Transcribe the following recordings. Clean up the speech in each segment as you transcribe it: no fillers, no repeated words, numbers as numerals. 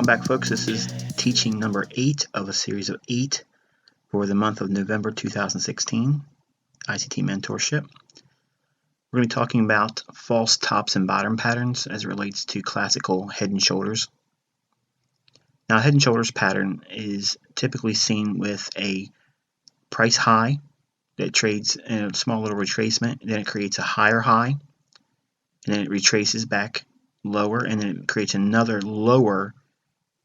Welcome back, folks. This is teaching number 8 of a series of 8 for the month of November 2016, ICT Mentorship. We're going to be talking about false tops and bottom patterns as it relates to classical head and shoulders. Now, head and shoulders pattern is typically seen with a price high that trades in a small little retracement, and then it creates a higher high, and then it retraces back lower, and then it creates another lower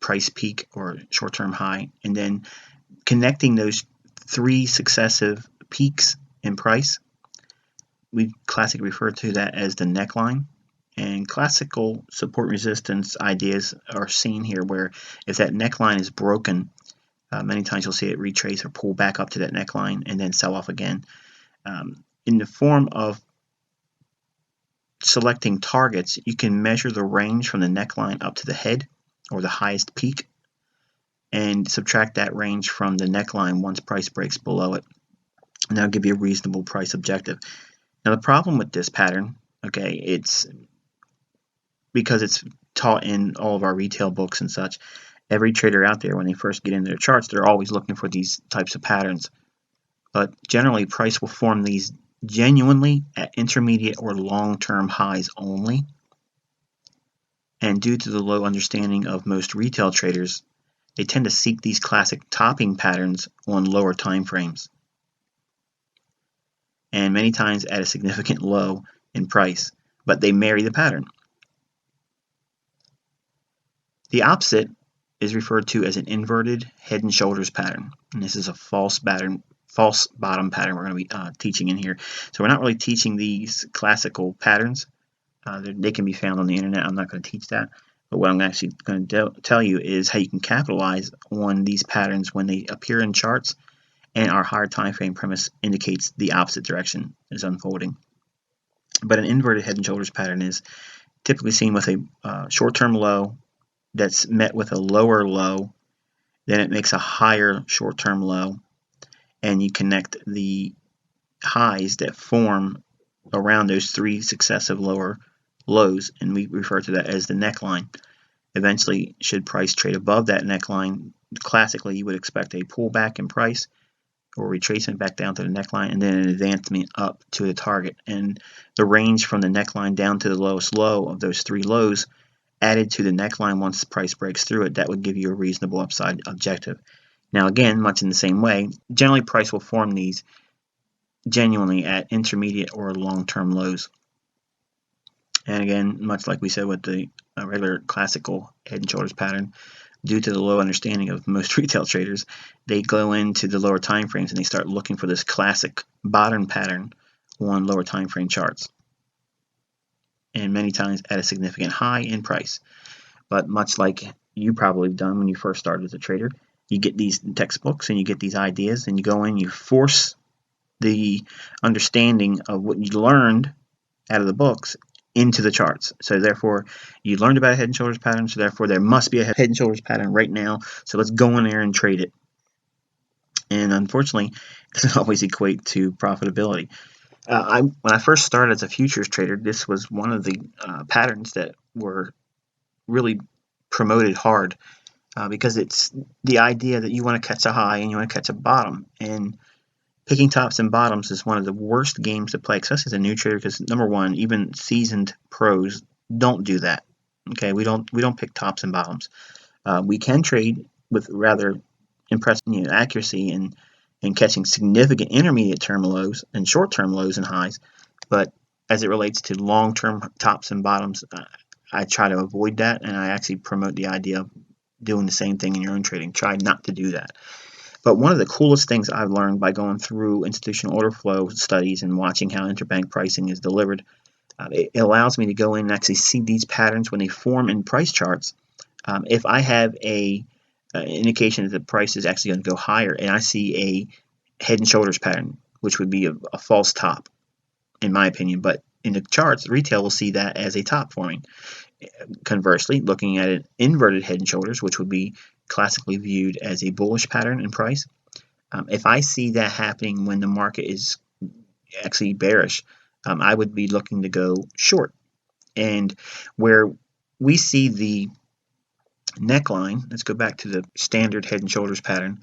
price peak or short-term high, and then connecting those three successive peaks in price, we classically refer to that as the neckline. And classical support resistance ideas are seen here, where if that neckline is broken, many times you'll see it retrace or pull back up to that neckline and then sell off again. In the form of selecting targets, you can measure the range from the neckline up to the head or the highest peak, and subtract that range from the neckline once price breaks below it, and that'll give you a reasonable price objective. Now, the problem with this pattern, okay, it's because it's taught in all of our retail books and such. Every trader out there, when they first get into their charts, they're always looking for these types of patterns, but generally price will form these genuinely at intermediate or long-term highs only. And due to the low understanding of most retail traders, they tend to seek these classic topping patterns on lower time frames, and many times at a significant low in price, but they marry the pattern. The opposite is referred to as an inverted head and shoulders pattern, and this is a false bottom pattern we're going to be teaching in here. So we're not really teaching these classical patterns. They can be found on the internet. I'm not going to teach that. But what I'm actually going to tell you is how you can capitalize on these patterns when they appear in charts and our higher time frame premise indicates the opposite direction is unfolding. But an inverted head and shoulders pattern is typically seen with a short-term low that's met with a lower low, then it makes a higher short-term low, and you connect the highs that form around those three successive lower lows, and we refer to that as the neckline. Eventually, should price trade above that neckline, classically you would expect a pullback in price or retracement back down to the neckline, and then an advancement up to the target. And the range from the neckline down to the lowest low of those three lows added to the neckline once the price breaks through it, that would give you a reasonable upside objective. Now again, much in the same way, generally price will form these genuinely at intermediate or long-term lows. And again, much like we said with the regular classical head and shoulders pattern, due to the low understanding of most retail traders, they go into the lower time frames and they start looking for this classic bottom pattern on lower time frame charts, and many times at a significant high in price. But much like you probably have done when you first started as a trader, you get these textbooks and you get these ideas and you go in, you force the understanding of what you learned out of the books into the charts. So therefore, you learned about a head and shoulders pattern, so therefore there must be a head and shoulders pattern right now, so let's go in there and trade it. And unfortunately, it doesn't always equate to profitability. When I first started as a futures trader, this was one of the patterns that were really promoted hard, because it's the idea that you want to catch a high and you want to catch a bottom, and picking tops and bottoms is one of the worst games to play, especially as a new trader, because number one, even seasoned pros don't do that. Okay, we don't pick tops and bottoms. We can trade with rather impressive accuracy and catching significant intermediate term lows and short term lows and highs, but as it relates to long term tops and bottoms, I try to avoid that, and I actually promote the idea of doing the same thing in your own trading. Try not to do that. But one of the coolest things I've learned by going through institutional order flow studies and watching how interbank pricing is delivered, it allows me to go in and actually see these patterns when they form in price charts. If I have a indication that the price is actually going to go higher, and I see a head and shoulders pattern, which would be a false top, in my opinion, but in the charts, retail will see that as a top forming. Conversely, looking at an inverted head and shoulders, which would be classically viewed as a bullish pattern in price, if I see that happening when the market is actually bearish, I would be looking to go short. And where we see the neckline, let's go back to the standard head and shoulders pattern.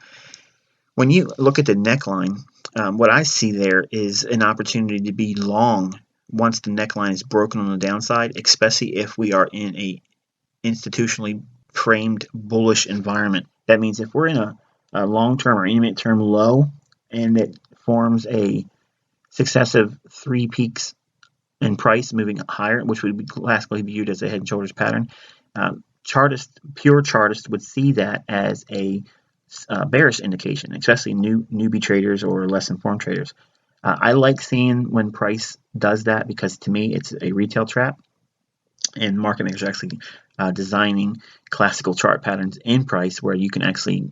When you look at the neckline, what I see there is an opportunity to be long once the neckline is broken on the downside, especially if we are in a institutionally framed bullish environment. That means if we're in a long-term or intermediate term low and it forms a successive 3 peaks in price moving higher, which would be classically viewed as a head and shoulders pattern, pure chartists would see that as a bearish indication, especially newbie traders or less informed traders. I like seeing when price does that because to me it's a retail trap, and market makers are actually designing classical chart patterns in price where you can actually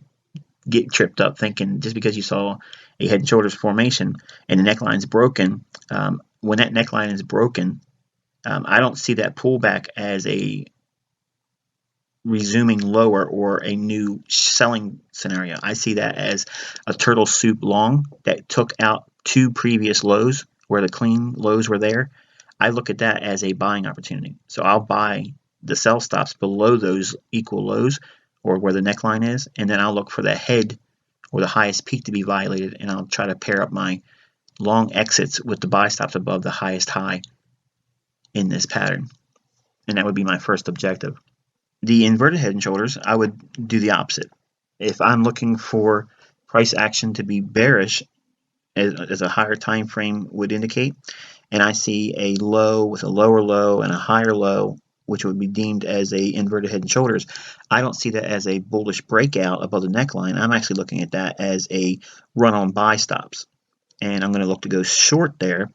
get tripped up thinking just because you saw a head and shoulders formation and the neckline is broken. When that neckline is broken, I don't see that pullback as a resuming lower or a new selling scenario. I see that as a turtle soup long that took out 2 previous lows where the clean lows were there. I look at that as a buying opportunity. So I'll buy the sell stops below those equal lows or where the neckline is, and then I'll look for the head or the highest peak to be violated, and I'll try to pair up my long exits with the buy stops above the highest high in this pattern. And that would be my first objective. The inverted head and shoulders, I would do the opposite. If I'm looking for price action to be bearish, as a higher time frame would indicate, and I see a low with a lower low and a higher low, which would be deemed as a inverted head and shoulders, I don't see that as a bullish breakout above the neckline. I'm actually looking at that as a run on buy stops. And I'm going to look to go short there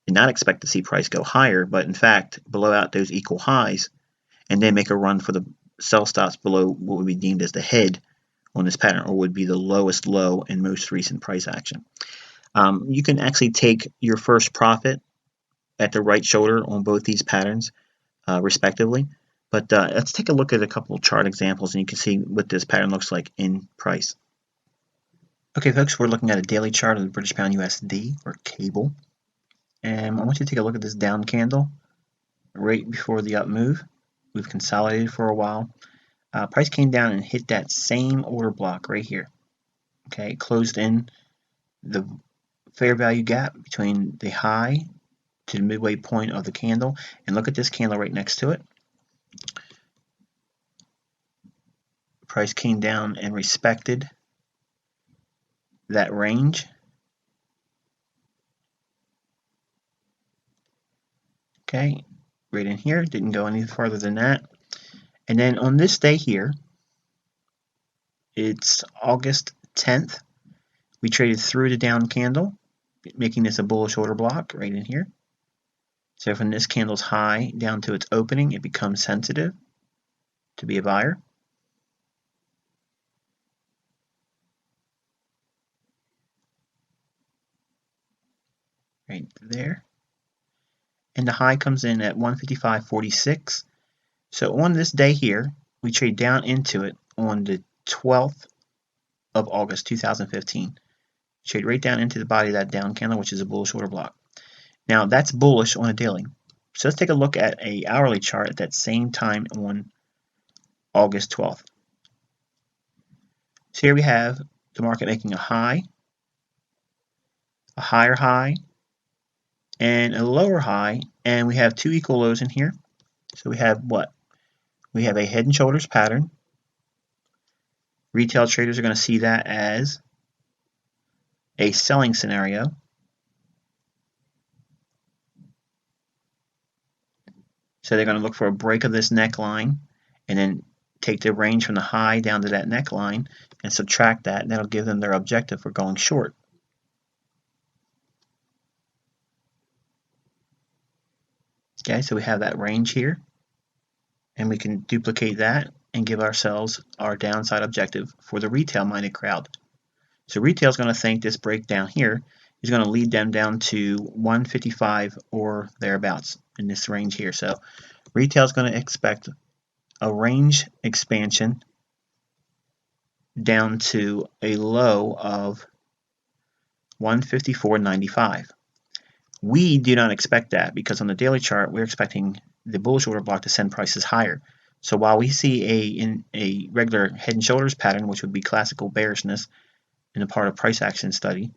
and not expect to see price go higher, but in fact blow out those equal highs and then make a run for the sell stops below what would be deemed as the head on this pattern, or would be the lowest low in most recent price action. You can actually take your first profit at the right shoulder on both these patterns, respectively. But let's take a look at a couple of chart examples, and you can see what this pattern looks like in price. Okay, folks, we're looking at a daily chart of the British Pound USD, or cable. And I want you to take a look at this down candle right before the up move. We've consolidated for a while. Price came down and hit that same order block right here. Okay, it closed in the fair value gap between the high to the midway point of the candle, and look at this candle right next to it. Price came down and respected that range. Okay, right in here, didn't go any farther than that. And then on this day here, it's August 10th, we traded through the down candle, making this a bullish order block right in here. So from this candle's high down to its opening, it becomes sensitive to be a buyer. Right there. And the high comes in at 155.46. So on this day here, we trade down into it on the 12th of August 2015. Trade right down into the body of that down candle, which is a bullish order block. Now that's bullish on a daily. So let's take a look at an hourly chart at that same time on August 12th. So here we have the market making a high, a higher high, and a lower high, and we have 2 equal lows in here. So we have what? We have a head and shoulders pattern. Retail traders are going to see that as a selling scenario. So they're going to look for a break of this neckline and then take the range from the high down to that neckline and subtract that, and that'll give them their objective for going short. Okay, so we have that range here, and we can duplicate that and give ourselves our downside objective for the retail-minded crowd. So retail is going to think this breakdown here is going to lead them down to 155 or thereabouts in this range here. So retail is going to expect a range expansion down to a low of 154.95. We do not expect that because on the daily chart we're expecting the bullish order block to send prices higher. So while we see a regular head and shoulders pattern, which would be classical bearishness in a part of price action study,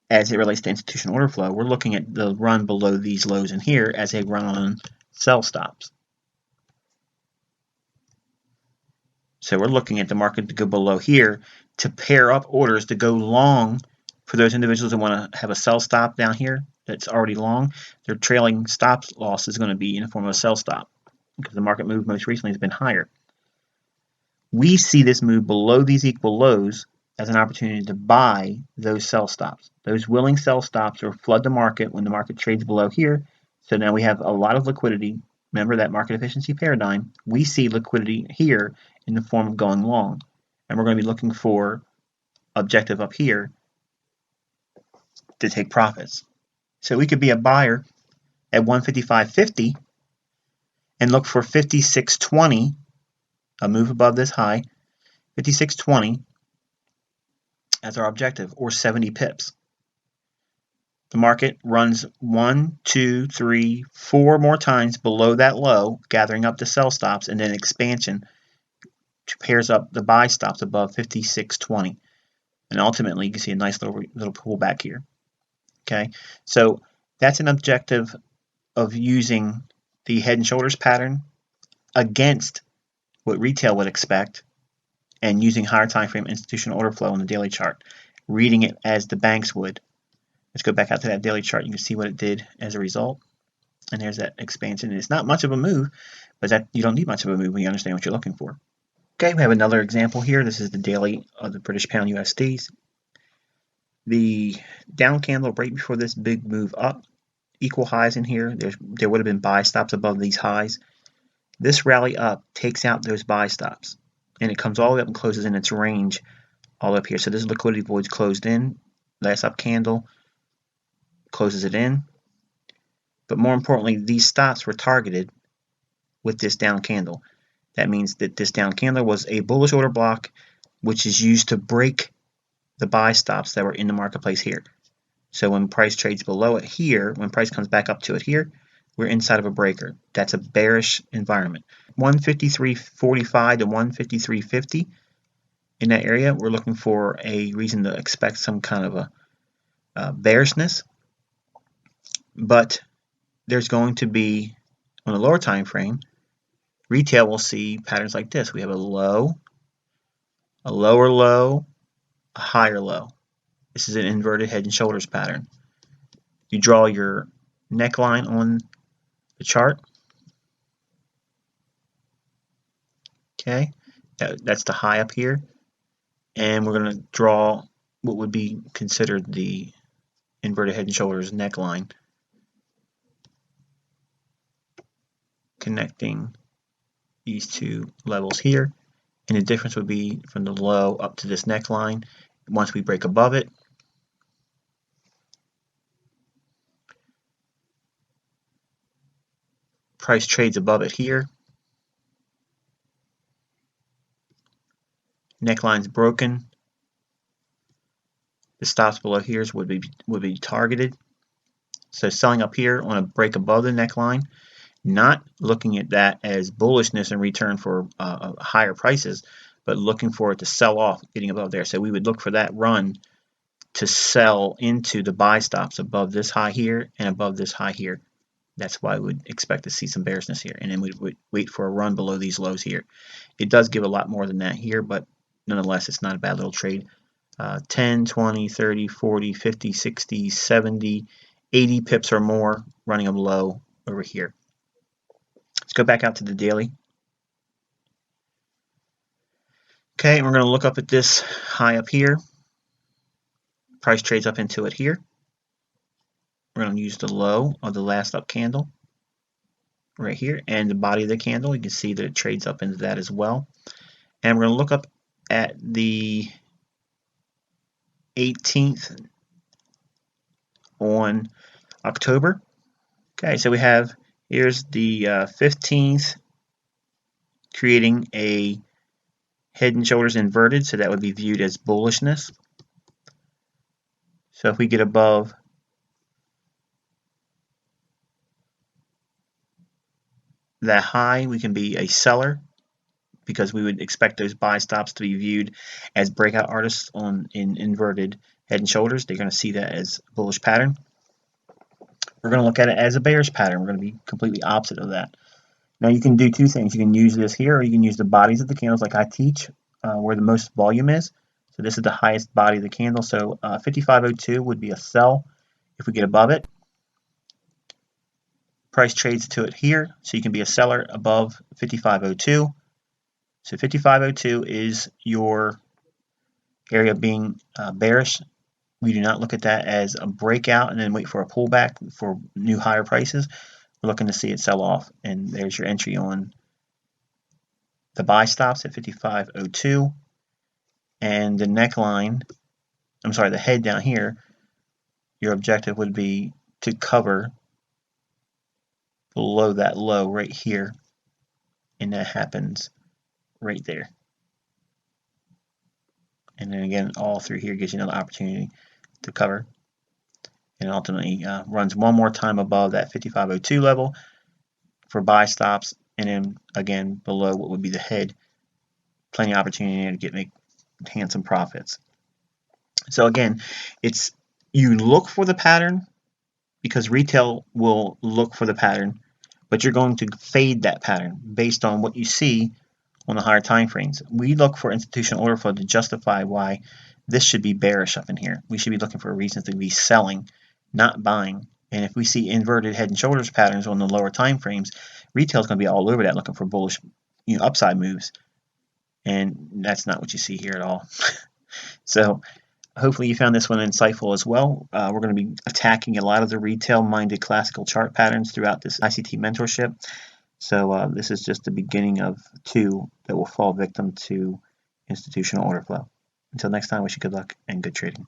as it relates to institutional order flow, we're looking at the run below these lows in here as a run on sell stops. So we're looking at the market to go below here to pair up orders to go long for those individuals that want to have a sell stop down here that's already long. Their trailing stop loss is going to be in the form of a sell stop because the market move most recently has been higher. We see this move below these equal lows as an opportunity to buy those sell stops. Those willing sell stops or flood the market when the market trades below here. So now we have a lot of liquidity. Remember that market efficiency paradigm. We see liquidity here in the form of going long. And we're going to be looking for objective up here to take profits. So we could be a buyer at 155.50 and look for 56.20, a move above this high, 56.20 as our objective, or 70 pips. The market runs 1, 2, 3, 4 more times below that low, gathering up the sell stops, and then expansion pairs up the buy stops above 56.20. And ultimately, you can see a nice little pullback here. Okay, so that's an objective of using the head and shoulders pattern against what retail would expect and using higher time frame institutional order flow on the daily chart, reading it as the banks would. Let's go back out to that daily chart. You can see what it did as a result. And there's that expansion. And it's not much of a move, but that you don't need much of a move when you understand what you're looking for. Okay, we have another example here. This is the daily of the British pound USDs. The down candle right before this big move up, equal highs in here. There would have been buy stops above these highs. This rally up takes out those buy stops, and it comes all the way up and closes in its range all up here. So this liquidity void's closed in. Last up candle closes it in. But more importantly, these stops were targeted with this down candle. That means that this down candle was a bullish order block, which is used to break the buy stops that were in the marketplace here. So when price trades below it here, when price comes back up to it here, we're inside of a breaker. That's a bearish environment. 153.45 to 153.50 in that area, we're looking for a reason to expect some kind of a bearishness. But there's going to be, on a lower time frame, retail will see patterns like this. We have a low, a lower low, a higher low. This is an inverted head and shoulders pattern. You draw your neckline on the chart. Okay, that's the high up here. And we're going to draw what would be considered the inverted head and shoulders neckline, connecting these two levels here. And the difference would be from the low up to this neckline. Once we break above it, price trades above it here. Neckline's broken. The stops below here would be targeted. So selling up here on a break above the neckline, not looking at that as bullishness in return for higher prices, but looking for it to sell off, getting above there. So we would look for that run to sell into the buy stops above this high here and above this high here. That's why we would expect to see some bearishness here. And then we would wait for a run below these lows here. It does give a lot more than that here, but nonetheless, it's not a bad little trade. 10, 20, 30, 40, 50, 60, 70, 80 pips or more running them low over here. Let's go back out to the daily. Okay, and we're going to look up at this high up here. Price trades up into it here. We're going to use the low of the last up candle right here and the body of the candle. You can see that it trades up into that as well. And we're going to look up at the 18th on October. Okay, so we have, here's the 15th, creating a head and shoulders inverted, so that would be viewed as bullishness. So if we get above that high, we can be a seller because we would expect those buy stops to be viewed as breakout artists in inverted head and shoulders. They're going to see that as a bullish pattern. We're going to look at it as a bearish pattern. We're going to be completely opposite of that. Now you can do two things. You can use this here, or you can use the bodies of the candles like I teach, where the most volume is. So this is the highest body of the candle. So 5502 would be a sell if we get above it. Price trades to it here, so you can be a seller above 5502. So 5502 is your area being bearish. We do not look at that as a breakout and then wait for a pullback for new higher prices. We're looking to see it sell off, and there's your entry on the buy stops at 5502, and the neckline, I'm sorry, the head down here, your objective would be to cover below that low right here, and that happens right there. And then again, all through here gives you another opportunity to cover, and ultimately runs one more time above that 5502 level for buy stops, and then again below what would be the head. Plenty of opportunity to make handsome profits. So again, it's you look for the pattern because retail will look for the pattern, but you're going to fade that pattern based on what you see on the higher time frames. We look for institutional order flow to justify why this should be bearish up in here. We should be looking for reasons to be selling, not buying. And if we see inverted head and shoulders patterns on the lower time frames, retail is going to be all over that looking for bullish, upside moves. And that's not what you see here at all. So hopefully you found this one insightful as well. We're going to be attacking a lot of the retail-minded classical chart patterns throughout this ICT mentorship. So this is just the beginning of 2 that will fall victim to institutional order flow. Until next time, wish you good luck and good trading.